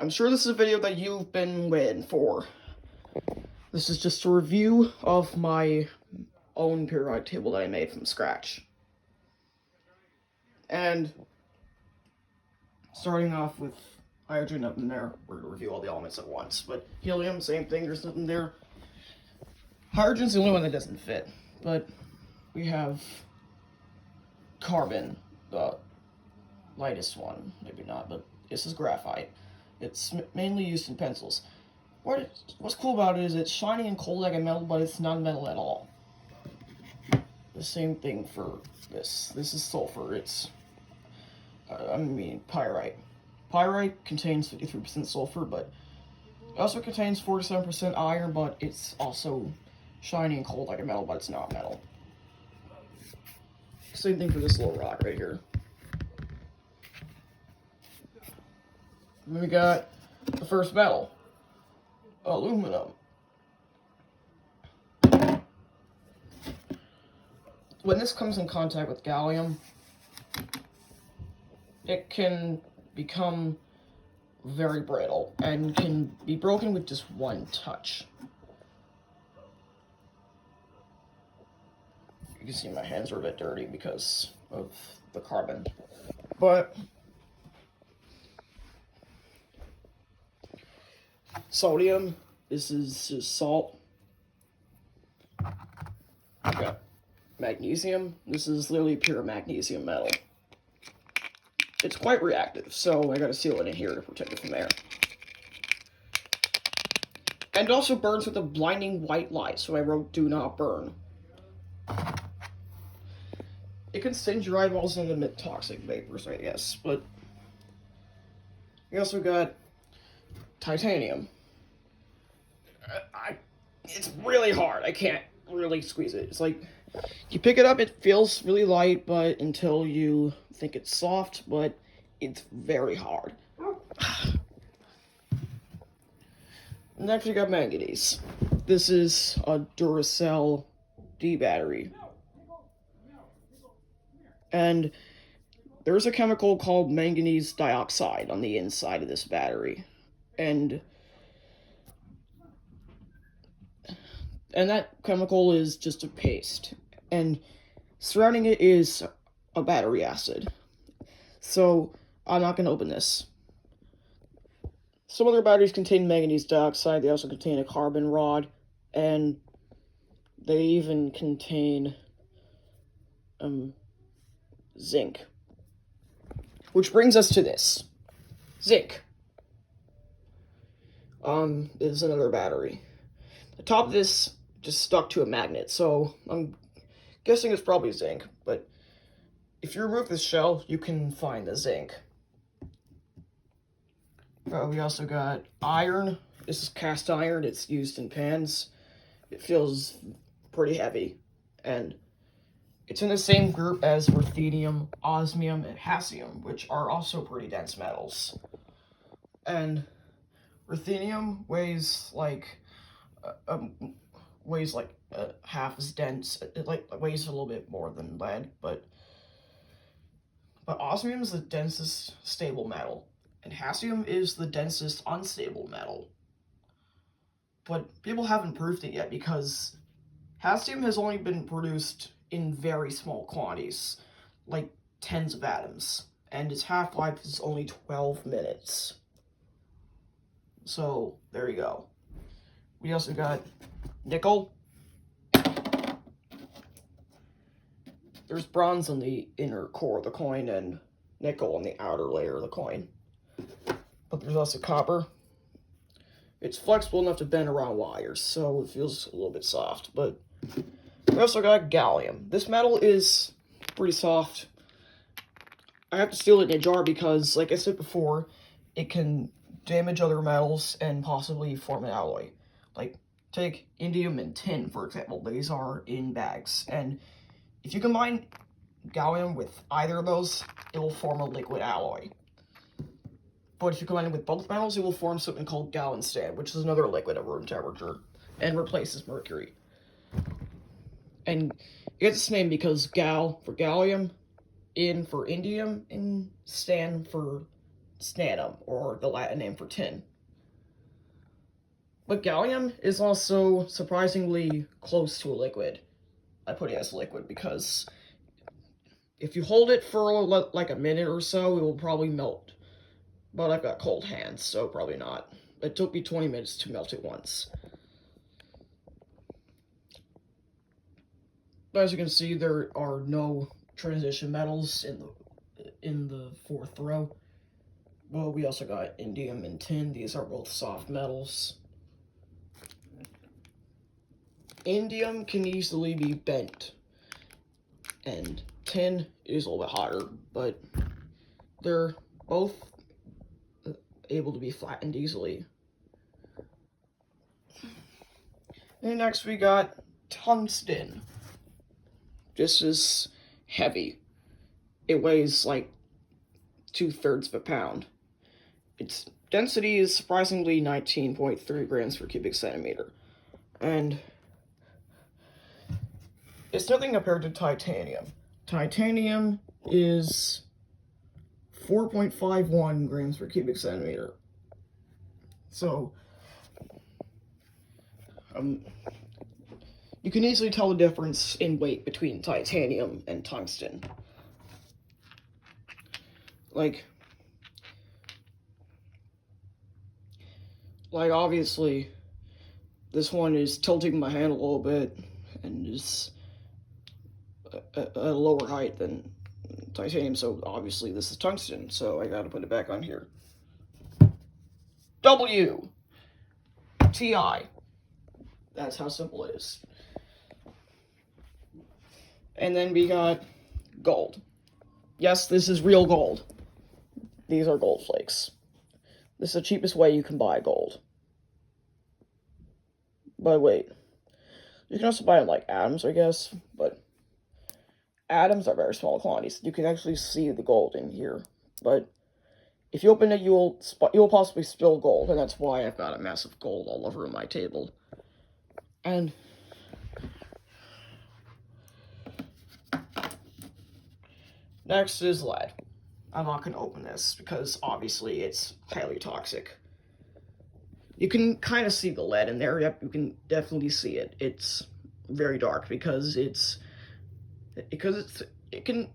I'm sure this is a video that you've been waiting for. This is just a review of my own periodic table that I made from scratch. And starting off with hydrogen, nothing there. We're going to review all the elements at once. But helium, same thing, there's nothing there. Hydrogen's the only one that doesn't fit. But we have carbon, the lightest one. Maybe not, but this is graphite. It's mainly used in pencils. What's cool about it is it's shiny and cold like a metal, but it's not metal at all. The same thing for this. This is sulfur. It's, pyrite. Pyrite contains 53% sulfur, but it also contains 47% iron, but it's also shiny and cold like a metal, but it's not metal. Same thing for this little rock right here. And we got the first metal, aluminum. When this comes in contact with gallium, it can become very brittle and can be broken with just one touch. You can see my hands are a bit dirty because of the carbon. But sodium, this is just salt. Okay. Magnesium, this is literally pure magnesium metal. It's quite reactive, so I gotta seal it in here to protect it from air. And it also burns with a blinding white light, so I wrote do not burn. It can singe your eyeballs and emit toxic vapors, I guess, but we also got titanium. It's really hard. I can't really squeeze it. It's like, you pick it up, it feels really light, but until you think it's soft, but it's very hard. Next we got manganese. This is a Duracell D battery. And there's a chemical called manganese dioxide on the inside of this battery. And that chemical is just a paste. And surrounding it is a battery acid. So I'm not going to open this. Some other batteries contain manganese dioxide. They also contain a carbon rod. And they even contain zinc. Which brings us to this. Zinc. Is another battery. The top of this just stuck to a magnet, so I'm guessing it's probably zinc, but if you remove this shell, you can find the zinc. We also got iron. This is cast iron. It's used in pans. It feels pretty heavy, and it's in the same group as ruthenium, osmium, and hassium, which are also pretty dense metals. And ruthenium weighs like half as dense. It weighs a little bit more than lead, but osmium is the densest stable metal, and hassium is the densest unstable metal. But people haven't proved it yet because hassium has only been produced in very small quantities, like tens of atoms, and its half-life is only 12 minutes. So there you go. We also got nickel. There's bronze on the inner core of the coin and nickel on the outer layer of the coin. But there's also copper. It's flexible enough to bend around wires, so it feels a little bit soft. But we also got gallium. This metal is pretty soft. I have to seal it in a jar because, like I said before, it can damage other metals and possibly form an alloy. Like, take indium and tin, for example. These are in bags. And if you combine gallium with either of those, it will form a liquid alloy. But if you combine it with both metals, it will form something called gallium, which is another liquid at room temperature, and replaces mercury. And it gets its name because gal for gallium, in for indium, and stan for tungstenum, or the Latin name for tin. But gallium is also surprisingly close to a liquid. I put it as liquid because if you hold it for like a minute or so, it will probably melt. But I've got cold hands, so probably not. It took me 20 minutes to melt it once. But as you can see, there are no transition metals in the fourth row. Well, we also got indium and tin. These are both soft metals. Indium can easily be bent, and tin is a little bit hotter, but they're both able to be flattened easily. And next we got tungsten. This is heavy. It weighs like 2/3 of a pound. Its density is surprisingly 19.3 grams per cubic centimeter. And it's nothing compared to titanium. Titanium is 4.51 grams per cubic centimeter. So, you can easily tell the difference in weight between titanium and tungsten. Like obviously, this one is tilting my hand a little bit and is at a lower height than titanium, so obviously this is tungsten, so I gotta put it back on here. W Ti. That's how simple it is. And then we got gold. Yes, this is real gold. These are gold flakes. This is the cheapest way you can buy gold. But wait, you can also buy it like atoms, I guess, but atoms are very small quantities. You can actually see the gold in here, but if you open it, you'll possibly spill gold, and that's why I've got a massive gold all over my table. And next is lead. I'm not going to open this because obviously it's highly toxic. You can kind of see the lead in there. Yep, you can definitely see it. It's very dark because it can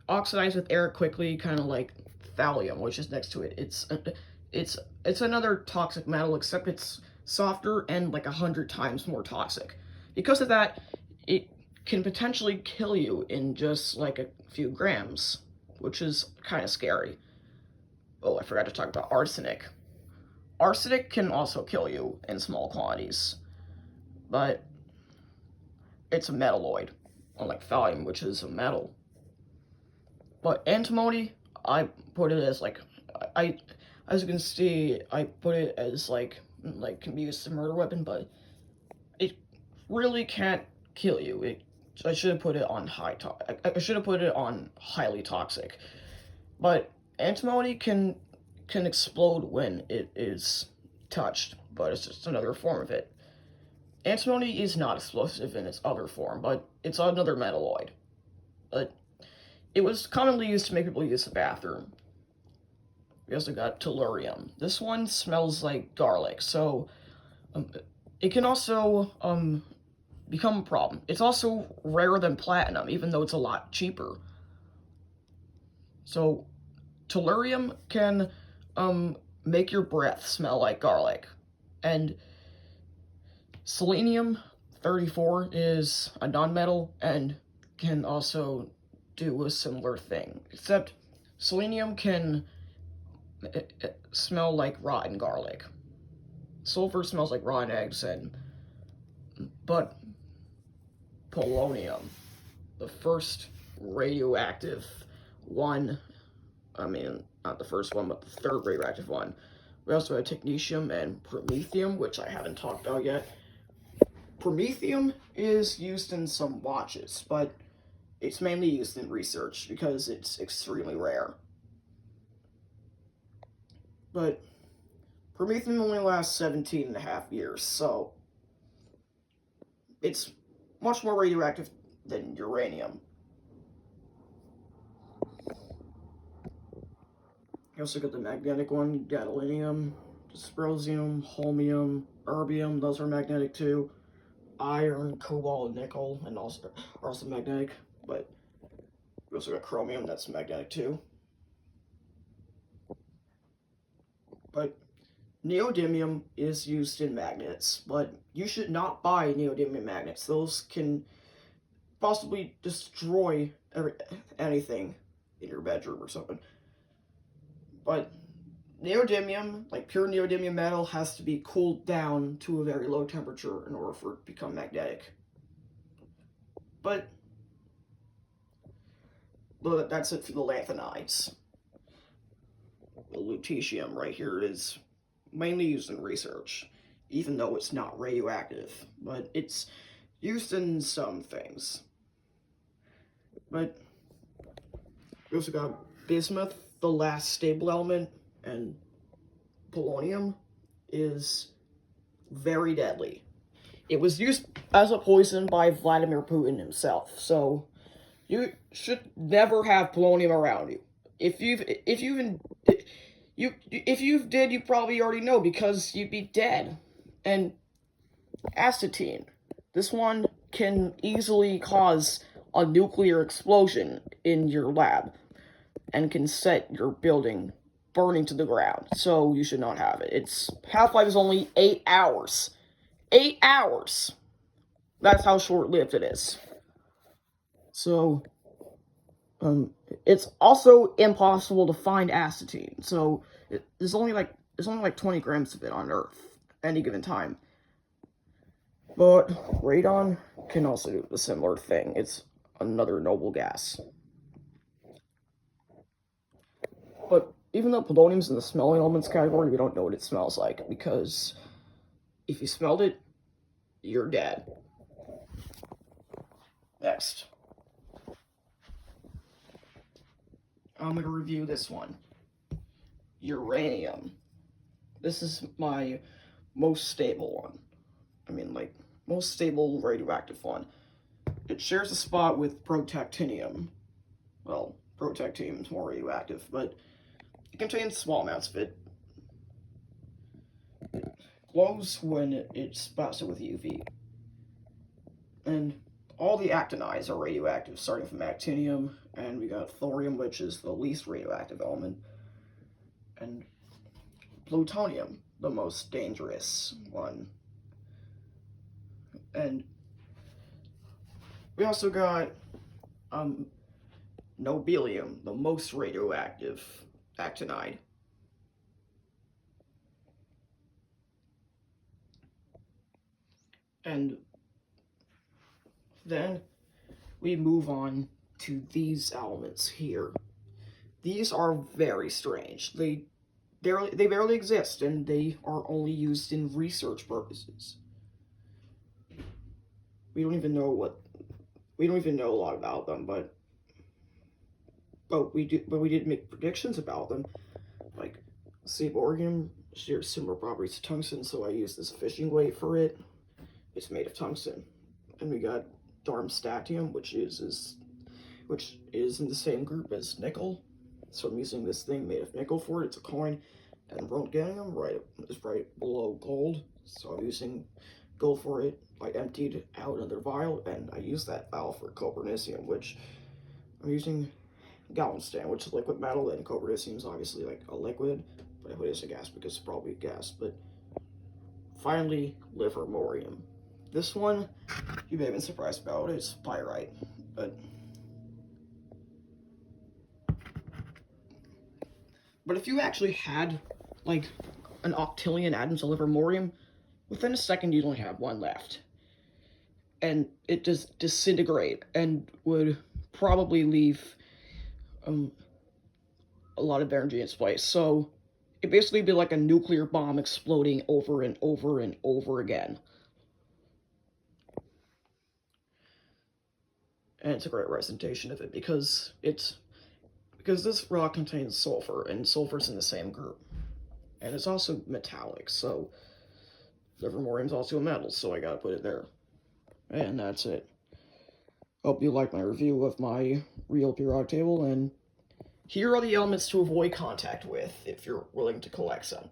oxidize with air quickly, kind of like thallium, which is next to it. It's another toxic metal, except it's softer and like 100 times more toxic. Because of that, it can potentially kill you in just like a few grams, which is kind of scary. Oh, I forgot to talk about arsenic. Arsenic can also kill you in small quantities, but it's a metalloid, unlike thallium, which is a metal. But antimony, I put it as like, as you can see, I put it as like can be used as a murder weapon, but it really can't kill you. I should have put it on I should have put it on highly toxic. But antimony can explode when it is touched, but it's just another form of it. Antimony is not explosive in its other form, but it's another metalloid. But it was commonly used to make people use the bathroom. We also got tellurium. This one smells like garlic, so it can also become a problem. It's also rarer than platinum, even though it's a lot cheaper. So tellurium can make your breath smell like garlic. And selenium-34 is a nonmetal and can also do a similar thing, except selenium can smell like rotten garlic. Sulfur smells like rotten eggs, but polonium, the first radioactive one, I mean, not the first one, but the third radioactive one. We also had technetium and promethium, which I haven't talked about yet. Promethium is used in some watches, but it's mainly used in research because it's extremely rare. But promethium only lasts 17.5 years, so it's much more radioactive than uranium. I also got the magnetic one, gadolinium, dysprosium, holmium, erbium, those are magnetic too. Iron, cobalt, and nickel, and also are also magnetic, but we also got chromium, that's magnetic too. But neodymium is used in magnets, but you should not buy neodymium magnets. Those can possibly destroy anything in your bedroom or something. But neodymium, like pure neodymium metal, has to be cooled down to a very low temperature in order for it to become magnetic. But that's it for the lanthanides. The lutetium right here is mainly used in research, even though it's not radioactive, but it's used in some things. But we also got bismuth, the last stable element, and polonium is very deadly. It was used as a poison by Vladimir Putin himself, so you should never have polonium around you. If you did, you probably already know because you'd be dead. And astatine, this one can easily cause a nuclear explosion in your lab and can set your building burning to the ground, so you should not have it. Its half-life is only 8 hours. 8 hours! That's how short-lived it is. So, it's also impossible to find astatine, so there's only like 20 grams of it on Earth at any given time. But radon can also do a similar thing. It's another noble gas. But even though polonium's in the smelling elements category, we don't know what it smells like, because if you smelled it, you're dead. Next, I'm going to review this one. Uranium. This is my most stable one. I mean, like, most stable radioactive one. It shares a spot with protactinium. Well, protactinium is more radioactive, but it contains small amounts of it. It glows when it spots it with UV. And all the actinides are radioactive, starting from actinium, and we got thorium, which is the least radioactive element, and plutonium, the most dangerous one. And we also got nobelium, the most radioactive actinide. And then we move on to these elements here. These are very strange. They barely exist, and they are only used in research purposes. We don't even know a lot about them, but we did make predictions about them. Like seaborgium shares similar properties to tungsten, so I used this fishing weight for it. It's made of tungsten. And we got darmstadtium, which is in the same group as nickel. So I'm using this thing made of nickel for it. It's a coin. And rhodium is right below gold. So I'm using gold for it. I emptied out another vial, and I used that vial for cobernicium, which I'm using galvanstone, which is liquid metal, and cobernicium is obviously like a liquid, but it is a gas because it's probably a gas. But finally, livermorium. This one, you may have been surprised about. It's pyrite, but if you actually had like an octillion atoms of livermorium, within a second you'd only have one left, and it just disintegrate and would probably leave a lot of energy in its place. So it'd basically be like a nuclear bomb exploding over and over and over again. And it's a great representation of it because this rock contains sulfur, and sulfur's in the same group. And it's also metallic, so livermorium's also a metal, so I gotta put it there. And that's it. Hope you like my review of my real periodic table, and Here are the elements to avoid contact with if you're willing to collect some.